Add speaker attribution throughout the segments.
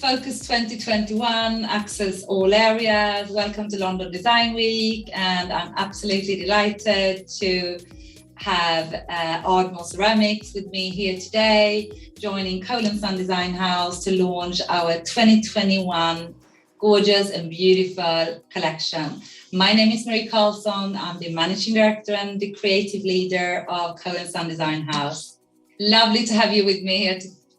Speaker 1: Focus 2021, access all areas. Welcome to London Design Week, and I'm absolutely delighted to have Ardmore Ceramics with me here today, joining Cole & Son Design House to launch our 2021 gorgeous and beautiful collection. My name is Marie Carlson. I'm the Managing Director and the Creative Leader of Cole & Son Design House. Lovely to have you with me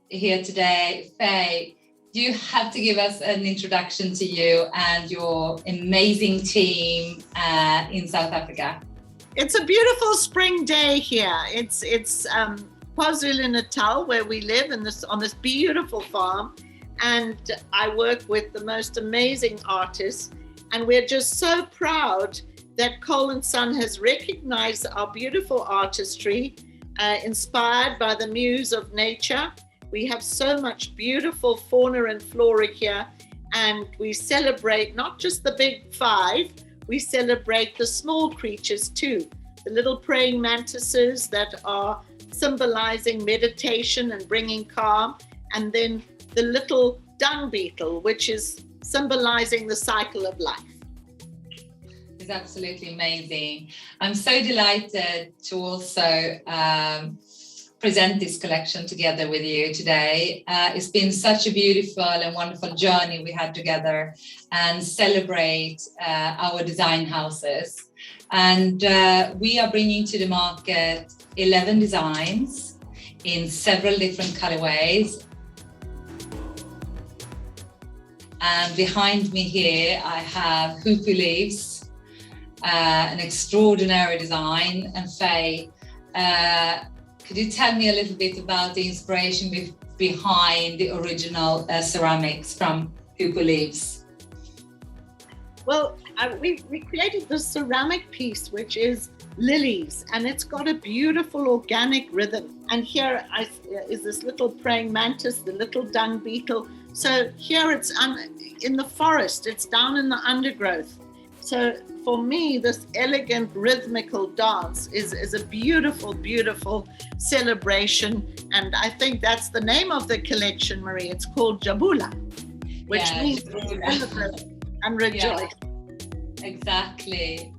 Speaker 1: here today. Faye, you have to give us an introduction to you and your amazing team in South Africa.
Speaker 2: It's a beautiful spring day here. It's KwaZulu-Natal, where we live on this beautiful farm, and I work with the most amazing artists, and we're just so proud that Cole & Son has recognized our beautiful artistry, inspired by the muse of nature. We have so much beautiful fauna and flora here, and we celebrate not just the big five, we celebrate the small creatures too. The little praying mantises that are symbolizing meditation and bringing calm, and then the little dung beetle, which is symbolizing the cycle of life.
Speaker 1: It's absolutely amazing. I'm so delighted to also present this collection together with you today. It's been such a beautiful and wonderful journey we had together, and celebrate our design houses. And we are bringing to the market 11 designs in several different colorways. And behind me here, I have hoopoo leaves, an extraordinary design. And Faye, could you tell me a little bit about the inspiration behind the original ceramics from hoopoo leaves?
Speaker 2: Well, we created this ceramic piece, which is lilies, and it's got a beautiful organic rhythm. And here is this little praying mantis, the little dung beetle. So here it's in the forest, it's down in the undergrowth. So for me, this elegant rhythmical dance is a beautiful, beautiful celebration. And I think that's the name of the collection, Marie. It's called Jabula, which means celebrate and rejoice.
Speaker 1: Yeah, exactly.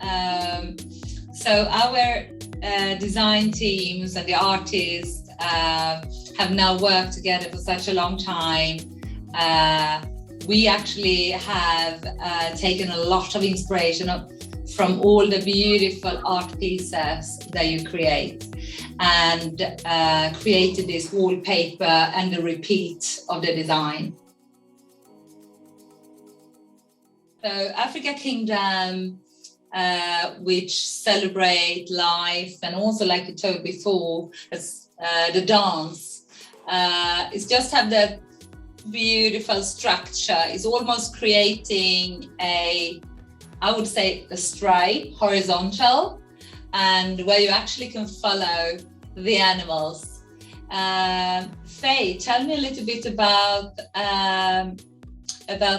Speaker 1: So our design teams and the artists have now worked together for such a long time. We actually have taken a lot of inspiration from all the beautiful art pieces that you create, and created this wallpaper and the repeat of the design. So Africa Kingdom, which celebrate life, and also, like you told before, the dance, it's just have the beautiful structure. Is almost creating a stripe, horizontal, and where you actually can follow the animals. Faye, tell me a little bit about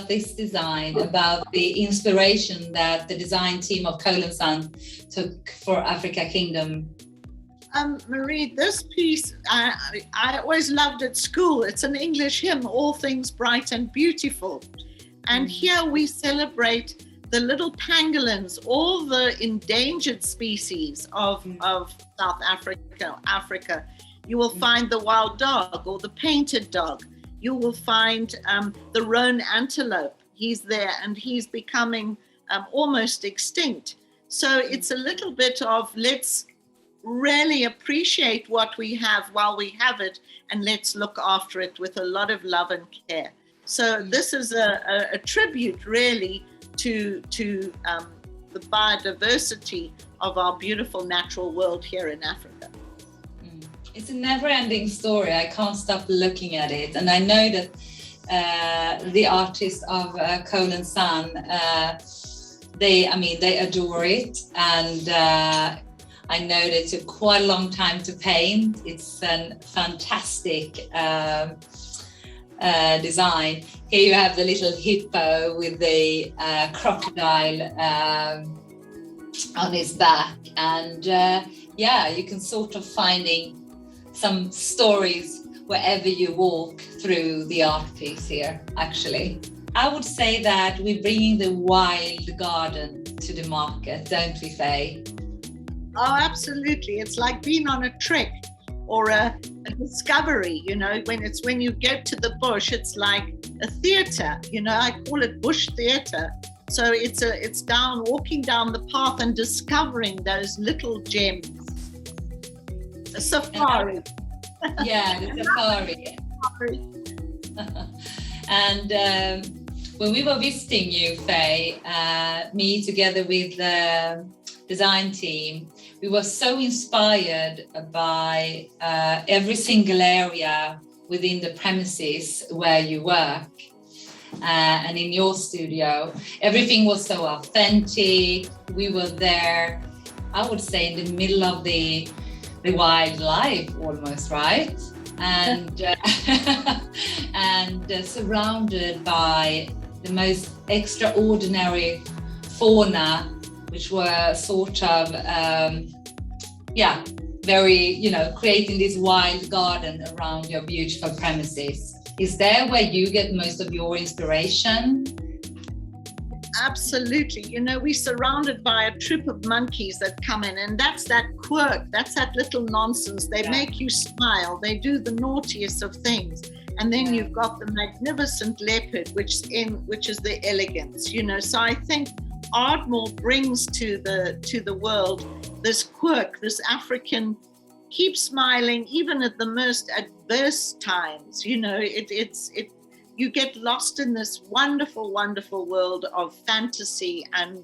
Speaker 1: this design, about the inspiration that the design team of Cole & Son took for Africa Kingdom.
Speaker 2: Marie, this piece, I always loved at school. It's an English hymn, All Things Bright and Beautiful. And here we celebrate the little pangolins, all the endangered species of South Africa. You will find the wild dog or the painted dog. You will find the roan antelope. He's there, and he's becoming almost extinct. So it's a little bit of let's really appreciate what we have while we have it, and let's look after it with a lot of love and care. So this is a tribute really to the biodiversity of our beautiful natural world here in Africa.
Speaker 1: It's a never-ending story. I can't stop looking at it, and I know that the artists of Cole & Son, they adore it, and I know that it took quite a long time to paint. It's a fantastic design. Here you have the little hippo with the crocodile on his back, and you can sort of finding some stories wherever you walk through the art piece here, actually. I would say that we're bringing the wild garden to the market, don't we, Faye?
Speaker 2: Oh, absolutely. It's like being on a trek or a discovery, you know, when you get to the bush, it's like a theater, you know, I call it bush theater. So it's walking down the path and discovering those little gems. A safari.
Speaker 1: Yeah, the safari. And when we were visiting you, Faye, me together with the design team, we were so inspired by every single area within the premises where you work and in your studio. Everything was so authentic. We were there, I would say, in the middle of the wildlife almost, right? And and surrounded by the most extraordinary fauna, which were sort of, very, you know, creating this wild garden around your beautiful premises. Is there where you get most of your inspiration?
Speaker 2: Absolutely. You know, we're surrounded by a troop of monkeys that come in, and that's that quirk, that's that little nonsense. They make you smile. They do the naughtiest of things. And then you've got the magnificent leopard, which is the elegance, you know. So I think Ardmore brings to the world this quirk, this African, keep smiling even at the most adverse times. You know, you get lost in this wonderful, wonderful world of fantasy and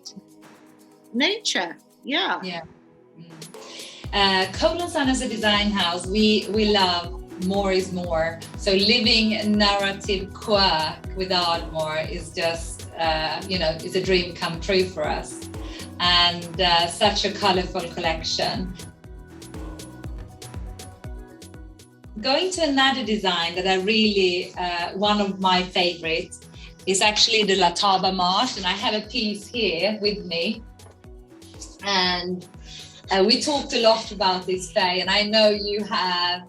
Speaker 2: nature. Yeah.
Speaker 1: Cole & Son as a design house, we love more is more. So living narrative quirk with Ardmore is just, it's a dream come true for us. And such a colorful collection. Going to another design that I really, one of my favorites is actually the Lataba Marsh, and I have a piece here with me. And we talked a lot about this, Faye, and I know you have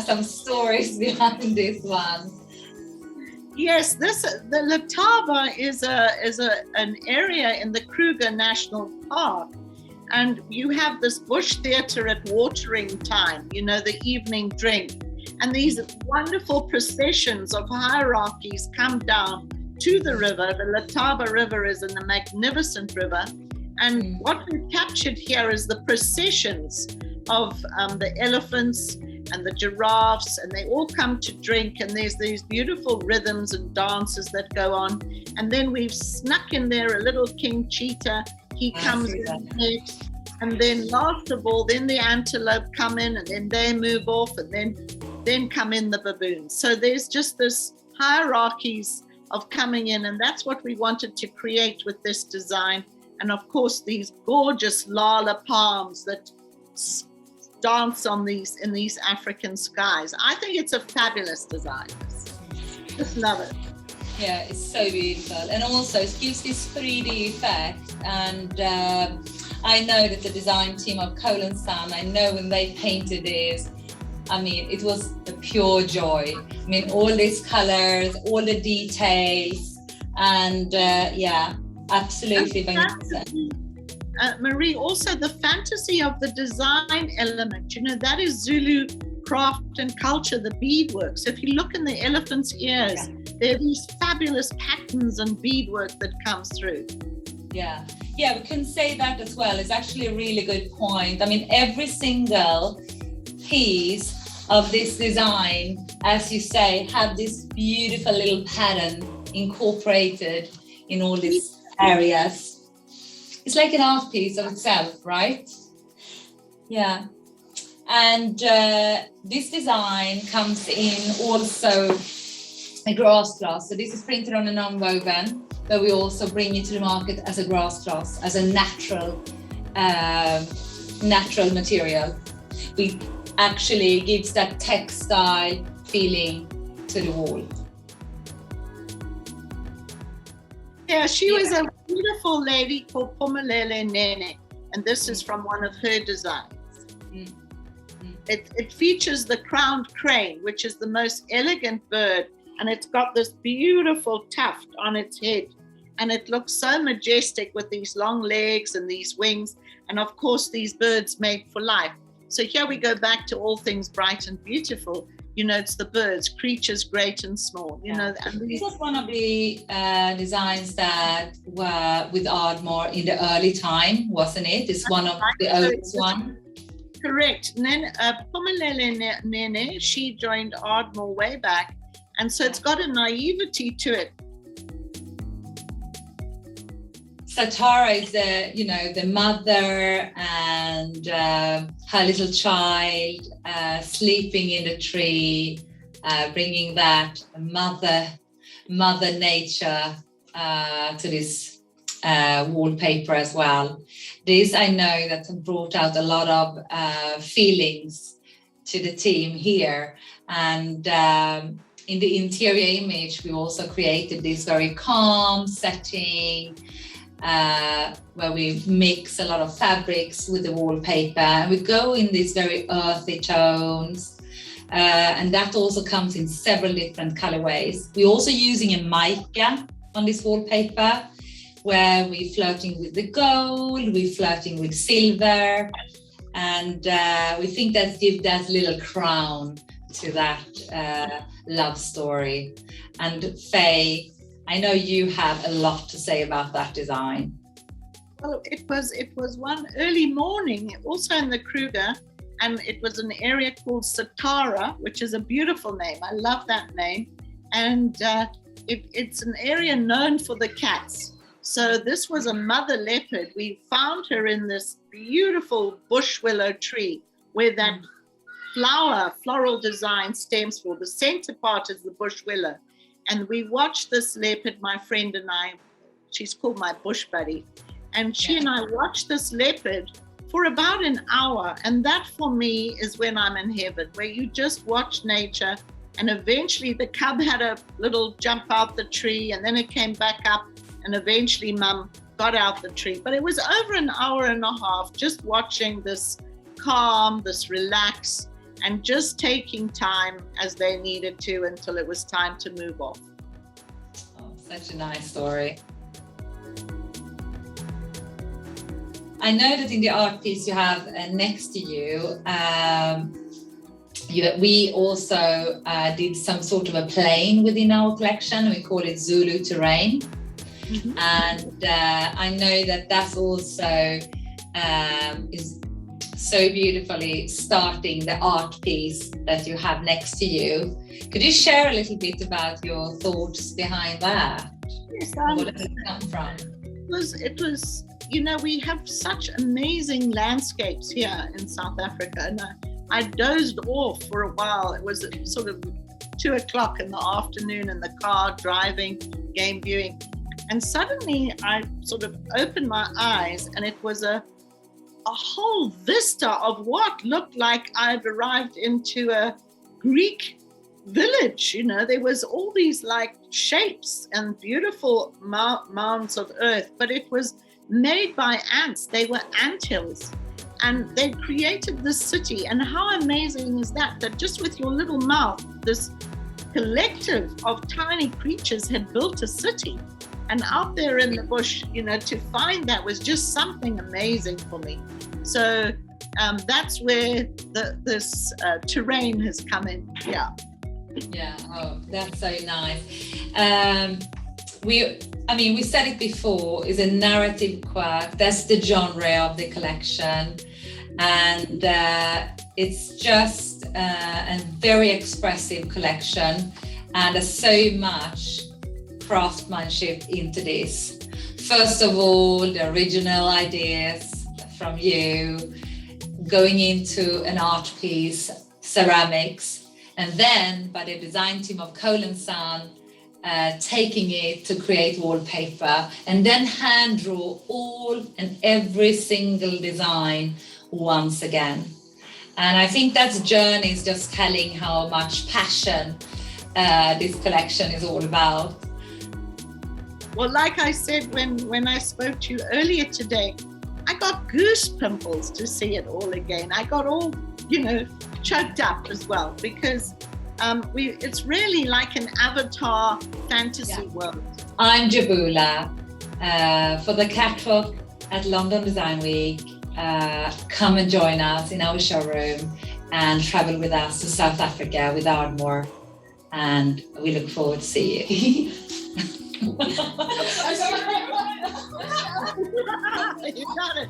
Speaker 1: some stories behind this one.
Speaker 2: Yes, the Lataba is an area in the Kruger National Park. And you have this bush theater at watering time, you know, the evening drink. And these wonderful processions of hierarchies come down to the river. The Lataba River is a magnificent river. And what we've captured here is the processions of the elephants and the giraffes, and they all come to drink. And there's these beautiful rhythms and dances that go on. And then we've snuck in there a little king cheetah. He comes in next, and then last of all, then the antelope come in, and then they move off, and then come in the baboons. So there's just this hierarchies of coming in, and that's what we wanted to create with this design. And of course, these gorgeous lala palms that dance in these African skies. I think it's a fabulous design. Just love it.
Speaker 1: Yeah, it's so beautiful, and also it gives this 3D effect. And I know that the design team of Cole & Son, I know when they painted this, I mean, it was a pure joy. I mean, all these colors, all the details, and absolutely magnificent.
Speaker 2: Marie, also the fantasy of the design element, you know, that is Zulu craft and culture, the beadwork. So if you look in the elephant's ears, there are these fabulous patterns and beadwork that comes through.
Speaker 1: Yeah, we can say that as well. It's actually a really good point. I mean, every single piece of this design, as you say, have this beautiful little pattern incorporated in all these areas. It's like an art piece of itself, right? Yeah. And this design comes in also a grass glass. So this is printed on a non-woven, but we also bring it to the market as a grass glass, as a natural material. We actually gives that textile feeling to the wall.
Speaker 2: Yeah, she was a beautiful lady called Pomelele Nene, and this is from one of her designs. it features the crowned crane, which is the most elegant bird, and it's got this beautiful tuft on its head, and it looks so majestic with these long legs and these wings, and of course these birds made for life. So here we go back to all things bright and beautiful. It's the birds, creatures great and small. And
Speaker 1: this was one of the designs that were with Ardmore in the early time, wasn't it? It's one of the oldest one.
Speaker 2: Correct. And then Pumelele Nene, she joined Ardmore way back, and so it's got a naivety to it.
Speaker 1: So Tara is the mother and her little child sleeping in the tree, bringing that mother nature to this wallpaper as well. This, I know, that brought out a lot of feelings to the team here. And in the interior image, we also created this very calm setting where we mix a lot of fabrics with the wallpaper. And we go in these very earthy tones. And that also comes in several different colorways. We're also using a mica on this wallpaper, where we're flirting with the gold, we're flirting with silver, and we think that gives that little crown to that love story. And Faye, I know you have a lot to say about that design.
Speaker 2: Well, it was one early morning, also in the Kruger, and it was an area called Satara, which is a beautiful name. I love that name. And it's an area known for the cats. So this was a mother leopard. We found her in this beautiful bush willow tree where that floral design stems for. The center part is the bush willow. And we watched this leopard, my friend and I, she's called my bush buddy. And she and I watched this leopard for about an hour. And that for me is when I'm in heaven, where you just watch nature. And eventually the cub had a little jump out the tree, and then it came back up. And eventually Mum got out the tree. But it was over an hour and a half just watching this calm, this relax, and just taking time as they needed to until it was time to move off.
Speaker 1: Oh, such a nice story. I know that in the art piece you have next to you, we also did some sort of a plane within our collection. We call it Zulu Terrain. Mm-hmm. And I know that that's also is so beautifully starting the art piece that you have next to you. Could you share a little bit about your thoughts behind that?
Speaker 2: Yes,
Speaker 1: where does it come from?
Speaker 2: It was, we have such amazing landscapes here in South Africa, and I dozed off for a while. It was sort of 2:00 in the afternoon in the car, driving, game viewing. And suddenly I sort of opened my eyes, and it was a whole vista of what looked like I'd arrived into a Greek village. There was all these like shapes and beautiful mounds of earth, but it was made by ants. They were anthills, and they created this city. And how amazing is that just with your little mouth, this collective of tiny creatures had built a city. And out there in the bush, to find that was just something amazing for me. So that's where this terrain has come in. Yeah.
Speaker 1: Yeah. Oh, that's so nice. We said it before, is a narrative quirk. That's the genre of the collection. And it's just a very expressive collection. And there's so much craftsmanship into this. First of all, the original ideas from you, going into an art piece, ceramics, and then by the design team of Cole & Son, taking it to create wallpaper, and then hand draw all and every single design once again. And I think that journey is just telling how much passion this collection is all about.
Speaker 2: Well, like I said when I spoke to you earlier today, I got goose pimples to see it all again. I got all, choked up as well, because it's really like an avatar fantasy world.
Speaker 1: I'm Jabula for the catwalk at London Design Week. Come and join us in our showroom and travel with us to South Africa with Ardmore, and we look forward to see you.
Speaker 2: You got it.